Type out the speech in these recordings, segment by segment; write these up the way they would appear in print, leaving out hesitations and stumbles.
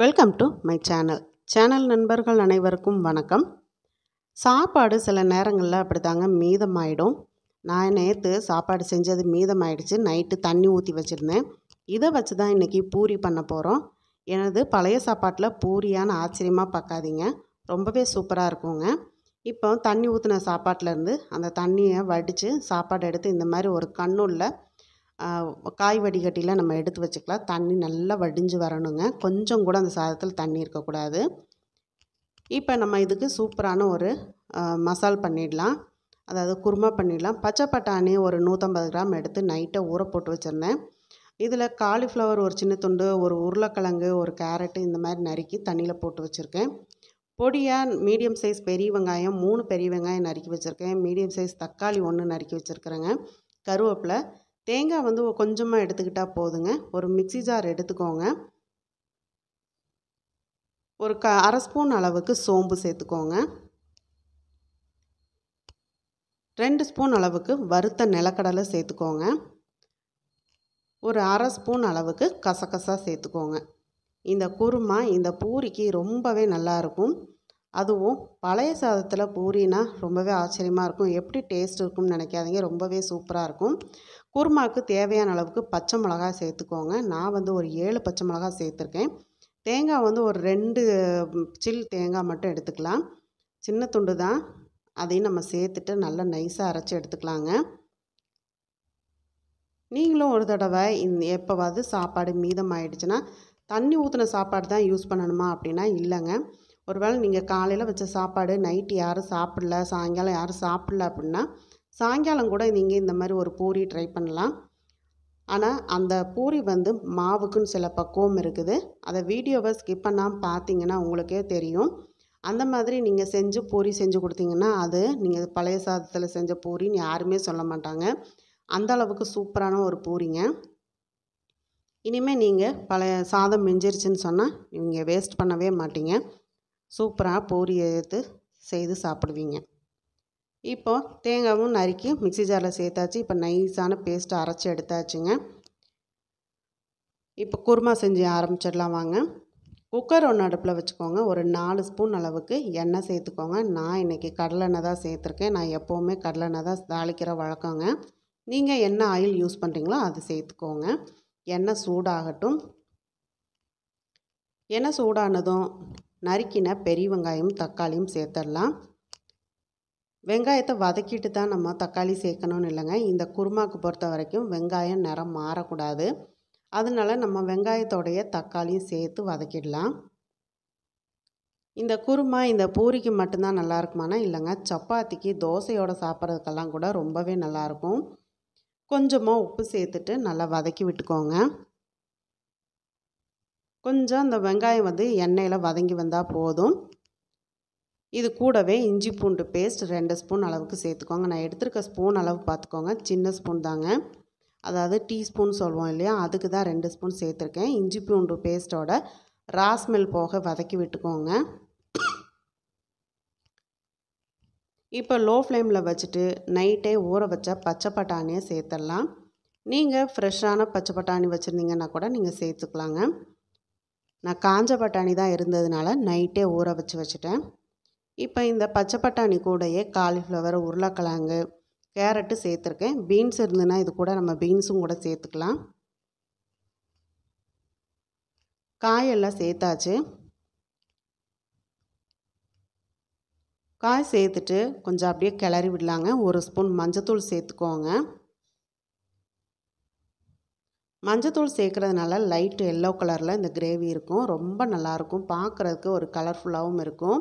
Welcome to my channel நண்பர்கள் அனைவருக்கும் வணக்கம். சாப்பாடு சில நேரங்களில் அப்படி தாங்க மீதமாயிடும். நான் நேற்று சாப்பாடு செஞ்சது மீதமாயிடுச்சு. நைட்டு தண்ணி ஊற்றி வச்சுருந்தேன். இதை வச்சு தான் இன்றைக்கி பூரி பண்ண போகிறோம். எனது பழைய சாப்பாட்டில் பூரியான ஆச்சரியமாக பார்க்காதீங்க, ரொம்பவே சூப்பராக இருக்குங்க. இப்போ தண்ணி ஊற்றின சாப்பாட்டிலேருந்து அந்த தண்ணியை வடித்து சாப்பாடு எடுத்து இந்த மாதிரி ஒரு கண்ணுள்ள காய் வடிகட்டியில் நம்ம எடுத்து வச்சுக்கலாம். தண்ணி நல்லா வடிஞ்சு வரணுங்க. கொஞ்சம் கூட அந்த சாதத்தில் தண்ணி இருக்கக்கூடாது. இப்போ நம்ம இதுக்கு சூப்பரான ஒரு மசால் பண்ணிடலாம், அதாவது குருமா பண்ணிடலாம். பச்சை பட்டாணி ஒரு 150 கிராம் எடுத்து நைட்டை ஊற போட்டு வச்சுருந்தேன். இதில் காலிஃப்ளவர் ஒரு சின்ன துண்டு, ஒரு உருளைக்கிழங்கு, ஒரு கேரட்டு இந்த மாதிரி நறுக்கி தண்ணியில் போட்டு வச்சுருக்கேன். பொடியாக மீடியம் சைஸ் பெரிய வெங்காயம் 3 பெரிய வெங்காயம் நறுக்கி வச்சுருக்கேன். மீடியம் சைஸ் தக்காளி 1 நறுக்கி வச்சுருக்கிறேங்க. கருவேப்பிலை, தேங்காய் வந்து கொஞ்சமாக எடுத்துக்கிட்டால் போதுங்க. ஒரு மிக்ஸி ஜார் எடுத்துக்கோங்க. ஒரு அரை ஸ்பூன் அளவுக்கு சோம்பு சேர்த்துக்கோங்க. 2 ஸ்பூன் அளவுக்கு வறுத்த நிலக்கடலை சேர்த்துக்கோங்க. ஒரு அரை ஸ்பூன் அளவுக்கு கசகசா சேர்த்துக்கோங்க. இந்த குருமா இந்த பூரிக்கு ரொம்பவே நல்லாயிருக்கும். அதுவும் பழைய சாதத்தில் பூரினா ரொம்பவே ஆச்சரியமாக இருக்கும். எப்படி டேஸ்ட் இருக்கும்னு நினைக்காதீங்க, ரொம்பவே சூப்பராக இருக்கும். குருமாவுக்கு தேவையான அளவுக்கு பச்சை மிளகாய் சேர்த்துக்கோங்க. நான் வந்து ஒரு 7 பச்சை மிளகாய் சேர்த்துருக்கேன். தேங்காய் வந்து ஒரு 2 சில் தேங்காய் மட்டும் எடுத்துக்கலாம். சின்ன துண்டு தான், அதையும் நம்ம சேர்த்துட்டு நல்லா நைஸாக அரைச்சி எடுத்துக்கலாங்க. நீங்களும் ஒரு தடவை எப்போவாது சாப்பாடு மீதம் ஆயிடுச்சுன்னா தண்ணி ஊற்றின சாப்பாடு தான் யூஸ் பண்ணணுமா அப்படின்னா இல்லைங்க. ஒருவேளை நீங்கள் காலையில் வச்ச சாப்பாடு நைட்டு யாரும் சாப்பிடல, சாயங்காலம் யாரும் சாப்பிடல அப்படின்னா சாயங்காலம் கூட நீங்கள் இந்த மாதிரி ஒரு பூரி ட்ரை பண்ணலாம். ஆனால் அந்த பூரி வந்து மாவுக்குன்னு சில பக்குவம் இருக்குது. அதை வீடியோவை ஸ்கிப் பண்ணாமல் பார்த்தீங்கன்னா உங்களுக்கே தெரியும். அந்த மாதிரி நீங்கள் பூரி செஞ்சு கொடுத்தீங்கன்னா அது நீங்கள் பழைய சாதத்தில் செஞ்ச பூரின்னு யாருமே சொல்ல மாட்டாங்க. அந்த அளவுக்கு சூப்பரான ஒரு பூரிங்க. இனிமேல் நீங்கள் பழைய சாதம் மிஞ்சிருச்சுன்னு சொன்னால் நீங்கள் வேஸ்ட் பண்ணவே மாட்டீங்க. சூப்பராக பூரி எடுத்து செய்து சாப்பிடுவீங்க. இப்போது தேங்காயும் நறுக்கி மிக்ஸி ஜாரில் சேர்த்தாச்சு. இப்போ நைஸான பேஸ்ட்டை அரைச்சி எடுத்தாச்சுங்க. இப்போ குருமா செஞ்சு ஆரம்பிச்சிடலாம் வாங்க. குக்கர் ஒன்று அடுப்பில் வச்சுக்கோங்க. ஒரு 4 ஸ்பூன் அளவுக்கு எண்ணெய் சேர்த்துக்கோங்க. நான் இன்றைக்கி கடலெண்ணெய் தான் சேர்த்துருக்கேன். நான் எப்போவுமே கடலெண்ணெய் தான் தாளிக்கிற வழக்கங்க. நீங்கள் என்ன ஆயில் யூஸ் பண்ணுறீங்களோ அது சேர்த்துக்கோங்க. எண்ணெய் சூடாகட்டும். எண்ணெய் சூடானதும் நறுக்கின பெரிய வெங்காயம் தக்காளியும் சேர்த்துடலாம். வெங்காயத்தை வதக்கிட்டு தான் நம்ம தக்காளி சேர்க்கணும்னு இல்லைங்க. இந்த குருமாவுக்கு பொறுத்த வரைக்கும் வெங்காயம் நிறம் மாறக்கூடாது. அதனால நம்ம வெங்காயத்தோடைய தக்காளியும் சேர்த்து வதக்கிடலாம். இந்த குருமா இந்த பூரிக்கு மட்டும்தான் நல்லா இருக்குமானா இல்லைங்க, சப்பாத்திக்கு தோசையோடு சாப்பிட்றதுக்கெல்லாம் கூட ரொம்பவே நல்லாயிருக்கும். கொஞ்சமாக உப்பு சேர்த்துட்டு நல்லா வதக்கி விட்டுக்கோங்க. கொஞ்சம் அந்த வெங்காயம் வந்து எண்ணெயில் வதங்கி வந்தால் போதும். இது கூடவே இஞ்சி பூண்டு பேஸ்ட் 2 ஸ்பூன் அளவுக்கு சேர்த்துக்கோங்க. நான் எடுத்துருக்க ஸ்பூன் அளவு பார்த்துக்கோங்க, சின்ன ஸ்பூன் தாங்க. அதாவது டீஸ்பூன் சொல்லுவோம் இல்லையா, அதுக்கு தான் 2 ஸ்பூன் சேர்த்துருக்கேன். இஞ்சி பூண்டு பேஸ்ட்டோட ராஸ்மெல் போக வதக்கி விட்டுக்கோங்க. இப்போ லோ ஃப்ளேமில் வச்சுட்டு நைட்டே ஊற வச்ச பச்சை பட்டாணியை சேர்த்துடலாம். நீங்கள் ஃப்ரெஷ்ஷான பச்சை பட்டாணி வச்சுருந்தீங்கன்னா கூட நீங்கள் சேர்த்துக்கலாங்க. நான் காஞ்ச பட்டாணி தான் இருந்ததுனால நைட்டே ஊற வச்சுட்டேன். இப்போ இந்த பச்சை பட்டாணி கூடயே காலிஃப்ளவர், உருளைக்கிழங்கு, கேரட்டு சேர்த்துருக்கேன். பீன்ஸ் இருந்ததுன்னா இது கூட நம்ம பீன்ஸும் கூட சேர்த்துக்கலாம். காயெல்லாம் சேர்த்தாச்சு. காய் சேர்த்துட்டு கொஞ்சம் அப்படியே கிளறி விடலாங்க. 1 ஸ்பூன் மஞ்சத்தூள் சேர்த்துக்கோங்க. மஞ்சத்தூள் சேர்க்குறதுனால லைட் எல்லோ கலரில் இந்த கிரேவி இருக்கும். ரொம்ப நல்லாயிருக்கும், பார்க்குறதுக்கு ஒரு கலர்ஃபுல்லாகவும் இருக்கும்.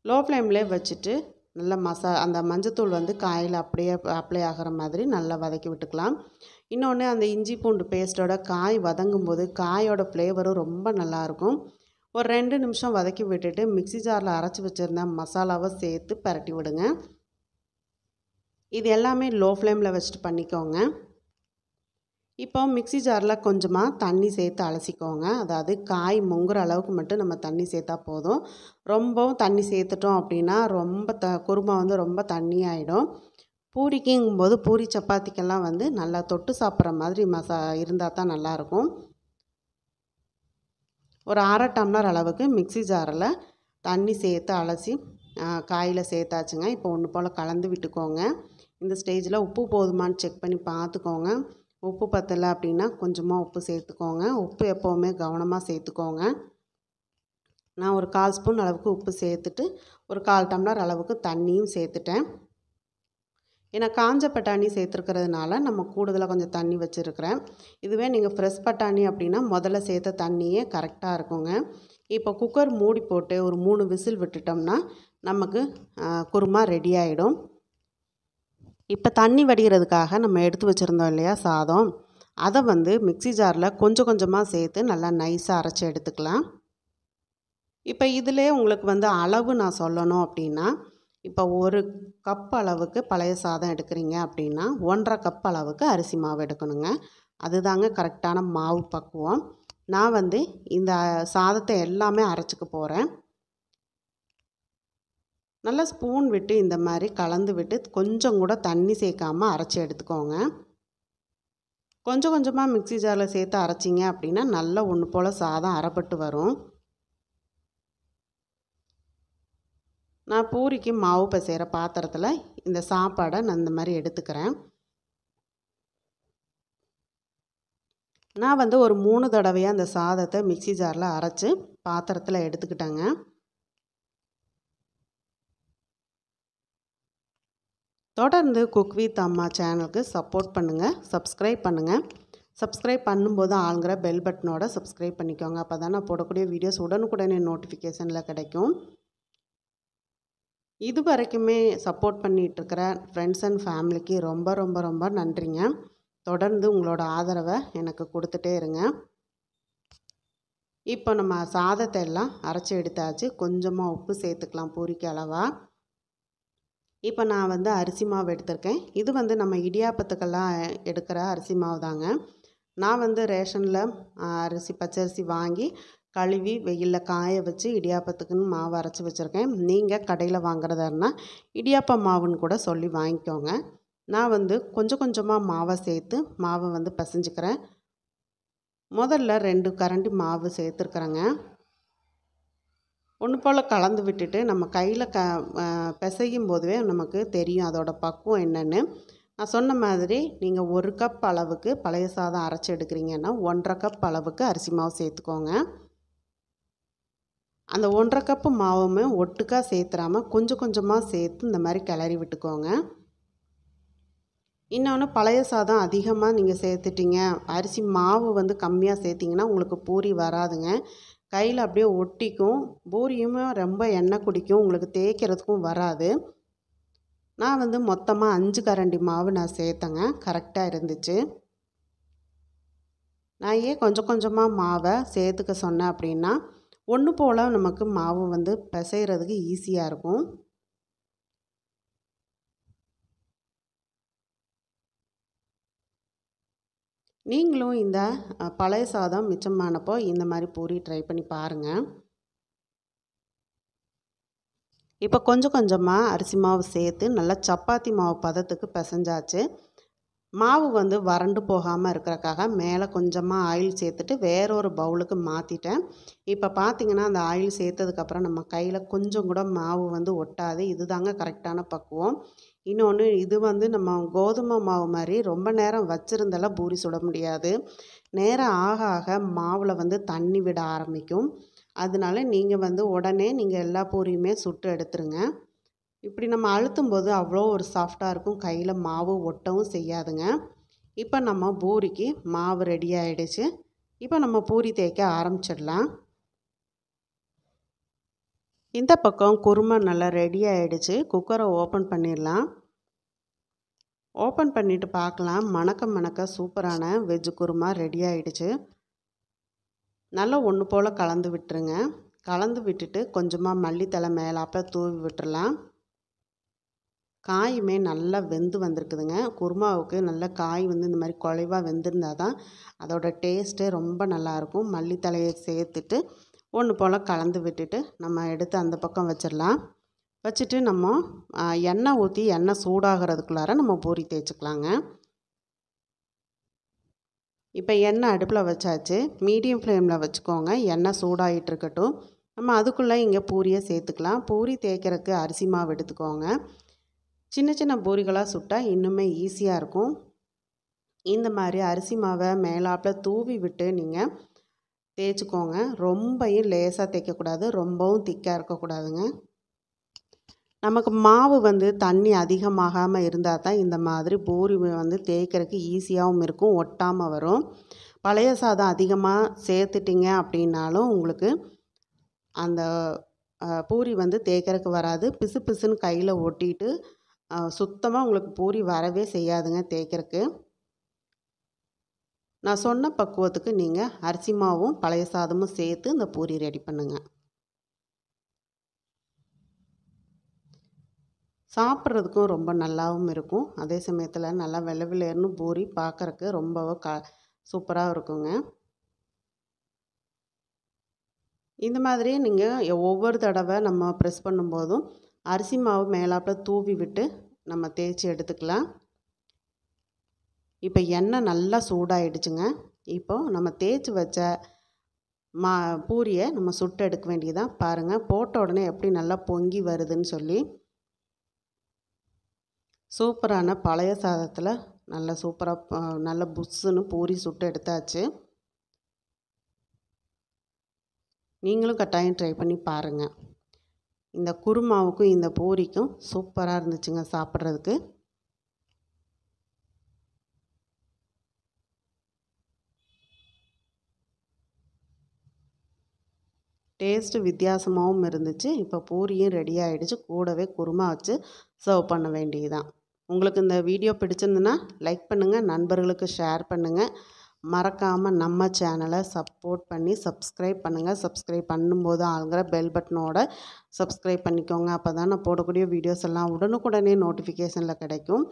லோ ஃப்ளேம்லேயே வச்சுட்டு நல்லா அந்த மஞ்சத்தூள் வந்து காயில் அப்படியே அப்ளை ஆகிற மாதிரி நல்லா வதக்கி விட்டுக்கலாம். இன்னொன்று, அந்த இஞ்சி பூண்டு பேஸ்ட்டோட காய் வதங்கும்போது காயோட ஃப்ளேவரும் ரொம்ப நல்லாயிருக்கும். ஒரு 2 நிமிஷம் வதக்கி விட்டுட்டு மிக்ஸி ஜாரில் அரைச்சி வச்சுருந்த மசாலாவை சேர்த்து பரட்டி விடுங்க. இது எல்லாமே லோ ஃப்ளேமில் வச்சுட்டு பண்ணிக்கோங்க. இப்போ மிக்ஸி ஜாரில் கொஞ்சமாக தண்ணி சேர்த்து அலசிக்கோங்க. அதாவது காய் முங்குற அளவுக்கு மட்டும் நம்ம தண்ணி சேர்த்தா போதும். ரொம்பவும் தண்ணி சேர்த்துட்டோம் அப்படின்னா குருமா வந்து ரொம்ப தண்ணி ஆகிடும். பூரிக்குங்கும்போது பூரி சப்பாத்திக்கெல்லாம் வந்து நல்லா தொட்டு சாப்பிட்ற மாதிரி இருந்தால் தான் நல்லாயிருக்கும். ஒரு அரை டம்ளர் அளவுக்கு மிக்ஸி ஜாரில் தண்ணி சேர்த்து அலசி காயில் சேர்த்தாச்சுங்க. இப்போ ஒன்று போல் கலந்து விட்டுக்கோங்க. இந்த ஸ்டேஜில் உப்பு போதுமான்னு செக் பண்ணி பார்த்துக்கோங்க. உப்பு பத்தலை அப்படின்னா கொஞ்சமாக உப்பு சேர்த்துக்கோங்க. உப்பு எப்போவுமே கவனமாக சேர்த்துக்கோங்க. நான் ஒரு 1/4 ஸ்பூன் அளவுக்கு உப்பு சேர்த்துட்டு ஒரு 1/4 டம்ளர் அளவுக்கு தண்ணியும் சேர்த்துட்டேன். ஏன்னா காஞ்ச பட்டாணி சேர்த்துருக்கிறதுனால நம்ம கூடுதலாக கொஞ்சம் தண்ணி வச்சுருக்கிறேன். இதுவே நீங்கள் ஃப்ரெஷ் பட்டாணி அப்படின்னா முதல்ல சேர்த்த தண்ணியே கரெக்டாக இருக்குங்க. இப்போ குக்கர் மூடி போட்டு ஒரு 3 விசில் விட்டுட்டோம்னா நமக்கு குருமா ரெடி ஆகிடும். இப்போ தண்ணி வடிகிறதுக்காக நம்ம எடுத்து வச்சுருந்தோம் இல்லையா சாதம், அதை மிக்ஸி ஜாரில் கொஞ்சம் கொஞ்சமாக சேர்த்து நல்லா நைஸாக அரைச்சி எடுத்துக்கலாம். இப்போ இதிலே உங்களுக்கு அளவு நான் சொல்லணும் அப்படின்னா, இப்போ 1 கப் அளவுக்கு பழைய சாதம் எடுக்கிறீங்க அப்படின்னா 1.5 கப் அளவுக்கு அரிசி மாவு எடுக்கணுங்க. அதுதாங்க கரெக்டான மாவு பக்குவம். நான் இந்த சாதத்தை எல்லாமே அரைச்சிக்க போகிறேன். நல்லா ஸ்பூன் விட்டு இந்த மாதிரி கலந்து விட்டு கொஞ்சம் கூட தண்ணி சேர்க்காமல் அரைச்சி எடுத்துக்கோங்க. கொஞ்சம் கொஞ்சமாக மிக்ஸி ஜாரில் சேர்த்து அரைச்சிங்க அப்படின்னா நல்லா ஒன்று போல் சாதம் அரைப்பட்டு வரும். நான் பூரிக்கு மாவு பிசைகிற பாத்திரத்தில் இந்த சாப்பாடை நான் இந்த மாதிரி எடுத்துக்கிறேன். நான் ஒரு 3 தடவையாக அந்த சாதத்தை மிக்ஸி ஜாரில் அரைச்சி பாத்திரத்தில் எடுத்துக்கிட்டேங்க. தொடர்ந்து குக் வித் அம்மா சேனலுக்கு சப்போர்ட் பண்ணுங்கள், சப்ஸ்கிரைப் பண்ணுங்கள். சப்ஸ்கிரைப் பண்ணும்போது ஆளுங்கிற பெல் பட்டனோட சப்ஸ்கிரைப் பண்ணிக்கோங்க. அப்போ தான் நான் போடக்கூடிய வீடியோஸ் உடனுக்குடனே நோட்டிஃபிகேஷனில் கிடைக்கும். இது வரைக்குமே சப்போர்ட் பண்ணிகிட்ருக்கிற ஃப்ரெண்ட்ஸ் அண்ட் ஃபேமிலிக்கு ரொம்ப ரொம்ப ரொம்ப நன்றிங்க. தொடர்ந்து உங்களோட ஆதரவை எனக்கு கொடுத்துட்டே இருங்க. இப்போ நம்ம சாதத்தை எல்லாம் அரைச்சி எடுத்தாச்சு. கொஞ்சமாக உப்பு சேர்த்துக்கலாம் பூரிக்கு அளவாக. இப்போ நான் அரிசி மாவு எடுத்திருக்கேன். இது நம்ம இடியாப்பத்துக்கெல்லாம் எடுக்கிற அரிசி மாவு தாங்க. நான் ரேஷனில் பச்சரிசி வாங்கி கழுவி வெயிலில் காய வச்சு இடியாப்பத்துக்குன்னு மாவு அரைச்சி வச்சுருக்கேன். நீங்கள் கடையில் வாங்குறதா இருந்தால் இடியாப்ப மாவுன்னு கூட சொல்லி வாங்கிக்கோங்க. நான் கொஞ்சம் கொஞ்சமாக மாவை சேர்த்து மாவை பிசைஞ்சுக்கிறேன். முதல்ல 2 கரண்டி மாவு சேர்த்துருக்குறேங்க. ஒன்று போல் கலந்து விட்டுட்டு நம்ம கையில் பிசையும் போதுவே நமக்கு தெரியும் அதோட பக்குவம் என்னென்னு. நான் சொன்ன மாதிரி நீங்கள் 1 கப் அளவுக்கு பழைய சாதம் அரைச்சி எடுக்கிறீங்கன்னா 1.5 கப் அளவுக்கு அரிசி மாவு சேர்த்துக்கோங்க. அந்த 1.5 கப்பு மாவுமே ஒட்டுக்காக சேர்த்துறாமல் கொஞ்சம் கொஞ்சமாக சேர்த்து இந்த மாதிரி கிளறி விட்டுக்கோங்க. இன்னொன்று, பழைய சாதம் அதிகமாக நீங்கள் சேர்த்துட்டிங்க, அரிசி மாவு கம்மியாக சேர்த்திங்கன்னா உங்களுக்கு பூரி வராதுங்க. கையில் அப்படியே ஒட்டிக்கும். பூரியுமே ரொம்ப எண்ணெய் குடிக்கும், உங்களுக்கு தேய்க்கிறதுக்கும் வராது. நான் மொத்தமாக 5 கரண்டி மாவு நான் சேர்த்தேங்க. கரெக்டாக இருந்துச்சு. நான் ஏன் கொஞ்சம் கொஞ்சமாக மாவை சேர்த்துக்க சொன்னேன் அப்படின்னா, ஒன்று போல் நமக்கு மாவு பிசைகிறதுக்கு ஈஸியாக இருக்கும். நீங்களும் இந்த பழைய சாதம் மிச்சமானப்போ இந்த மாதிரி பூரி ட்ரை பண்ணி பாருங்கள். இப்போ கொஞ்சம் கொஞ்சமாக அரிசி மாவு சேர்த்து நல்லா சப்பாத்தி மாவு பதத்துக்கு பிசைஞ்சாச்சு. மாவு வறண்டு போகாமல் இருக்கிறக்காக மேலே கொஞ்சமாக ஆயில் சேர்த்துட்டு வேறொரு பவுலுக்கு மாற்றிட்டேன். இப்போ பார்த்திங்கன்னா அந்த ஆயில் சேர்த்ததுக்கப்புறம் நம்ம கையில் கொஞ்சம் கூட மாவு ஒட்டாது. இதுதாங்க கரெக்டான பக்குவம். இன்னொன்று, இது நம்ம கோதுமை மாவு மாதிரி ரொம்ப நேரம் வச்சுருந்தாலும் பூரி சுட முடியாது. நேரம் ஆக ஆக மாவில் தண்ணி விட ஆரம்பிக்கும். அதனால நீங்கள் உடனே நீங்கள் எல்லா பூரியுமே சுட்டு எடுத்துருங்க. இப்படி நம்ம அழுத்தும் போது அவ்வளோ ஒரு சாஃப்டாக இருக்கும். கையில் மாவு ஒட்டவும் செய்யாதுங்க. இப்போ நம்ம பூரிக்கு மாவு ரெடி ஆகிடுச்சு. இப்போ நம்ம பூரி தேய்க்க ஆரம்பிச்சிடலாம். இந்த பக்கம் குருமா நல்லா ரெடி ஆகிடுச்சு. குக்கரை ஓப்பன் பண்ணிடலாம். ஓப்பன் பண்ணிவிட்டு பார்க்கலாம். மணக்க மணக்க சூப்பரான வெஜ்ஜு குருமா ரெடி ஆகிடுச்சு. நல்லா ஒன்று போல் கலந்து விட்டுருங்க. கலந்து விட்டுட்டு கொஞ்சமாக மல்லித்தலை மேலாப்ப தூவி விட்டுறலாம். காயுமே நல்லா வெந்து வந்திருக்குதுங்க. குருமாவுக்கு நல்ல காய் இந்த மாதிரி குழைவாக வெந்திருந்தால் தான் அதோட டேஸ்ட்டே ரொம்ப நல்லாயிருக்கும். மல்லித்தலையை சேர்த்துட்டு ஒன்று போல் கலந்து விட்டுட்டு நம்ம எடுத்து அந்த பக்கம் வச்சிடலாம். வச்சுட்டு நம்ம எண்ணெய் ஊற்றி எண்ணெய் சூடாகிறதுக்குள்ளார நம்ம பூரி தேய்ச்சிக்கலாங்க. இப்போ எண்ணெய் அடுப்பில் வச்சாச்சு. மீடியம் ஃப்ளேமில் வச்சுக்கோங்க. எண்ணெய் சூடாகிட்டு இருக்கட்டும். நம்ம அதுக்குள்ளே இங்கே பூரியை சேர்த்துக்கலாம். பூரி தேய்க்கிறதுக்கு அரிசி மாவு எடுத்துக்கோங்க. சின்ன சின்ன பூரிகளாக சுட்டால் இன்னுமே ஈஸியாக இருக்கும். இந்த மாதிரி அரிசி மாவை மேலாப்பில் தூவி விட்டு நீங்கள் தேய்ச்சிக்கோங்க. ரொம்பவும் லேசாக தேய்க்கக்கூடாது, ரொம்பவும் திக்காக இருக்கக்கூடாதுங்க. நமக்கு மாவு தண்ணி அதிகமாகாமல் இருந்தால் தான் இந்த மாதிரி பூரி தேய்க்கிறதுக்கு ஈஸியாகவும் இருக்கும், ஒட்டாமல் வரும். பழைய சாதம் அதிகமாக சேர்த்துட்டிங்க அப்படின்னாலும் உங்களுக்கு அந்த பூரி தேய்க்கிறதுக்கு வராது. பிசு பிசுன்னு கையில் ஒட்டிட்டு சுத்தமாக உங்களுக்கு பூரி வரவே செய்யாதுங்க தேய்க்கிறதுக்கு. நான் சொன்ன பக்குவத்துக்கு நீங்கள் அரிசி மாவும் பழைய சாதமும் சேர்த்து இந்த பூரி ரெடி பண்ணுங்கள். சாப்பிட்றதுக்கும் ரொம்ப நல்லாவும் இருக்கும். அதே சமயத்தில் நல்லா வெள்ளை வெள்ளேர்னு பூரி பார்க்குறக்கு ரொம்பவும் சூப்பராக இருக்குங்க. இந்த மாதிரி நீங்கள் ஒவ்வொரு தடவை நம்ம ப்ரெஸ் பண்ணும்போதும் அரிசி மாவு மேலாப்பில் தூவி விட்டு நம்ம தேய்ச்சி எடுத்துக்கலாம். இப்போ எண்ணெய் நல்லா சூடாகிடுச்சுங்க. இப்போது நம்ம தேய்ச்சி வச்ச பூரியை நம்ம சுட்டு எடுக்க வேண்டியதான். பாருங்கள், போட்ட உடனே எப்படி நல்லா பொங்கி வருதுன்னு சொல்லி. சூப்பரான பழைய சாதத்தில் நல்ல சூப்பராக நல்ல புஷ்ஷுன்னு பூரி சுட்டு எடுத்தாச்சு. நீங்களும் கட்டாயம் ட்ரை பண்ணி பாருங்கள். இந்த குருமாவுக்கும் இந்த பூரிக்கும் சூப்பராக இருந்துச்சுங்க சாப்பிட்றதுக்கு. டேஸ்ட்டு வித்தியாசமாகவும் இருந்துச்சு. இப்போ பூரியும் ரெடி ஆகிடுச்சு. கூடவே குருமா வச்சு சர்வ் பண்ண வேண்டியதுதான். உங்களுக்கு இந்த வீடியோ பிடிச்சிருந்துன்னா லைக் பண்ணுங்கள், நண்பர்களுக்கு ஷேர் பண்ணுங்கள். மறக்காமல் நம்ம சேனலை சப்போர்ட் பண்ணி சப்ஸ்கிரைப் பண்ணுங்கள். சப்ஸ்கிரைப் பண்ணும்போது ஆளுங்கிற பெல் பட்டனோட சப்ஸ்கிரைப் பண்ணிக்கோங்க. அப்போ தான் நான் போடக்கூடிய வீடியோஸ் எல்லாம் உடனுக்குடனே நோட்டிஃபிகேஷனில் கிடைக்கும்.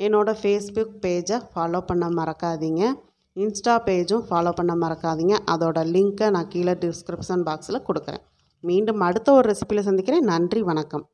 என்னோடய ஃபேஸ்புக் பேஜை ஃபாலோ பண்ண மறக்காதீங்க. இன்ஸ்டா பேஜும் ஃபாலோ பண்ண மறக்காதீங்க. அதோட லிங்க்கை நான் கீழே டிஸ்கிரிப்ஷன் பாக்ஸில் கொடுக்குறேன். மீண்டும் அடுத்த ஒரு ரெசிபியில் சந்திக்கிறேன். நன்றி, வணக்கம்.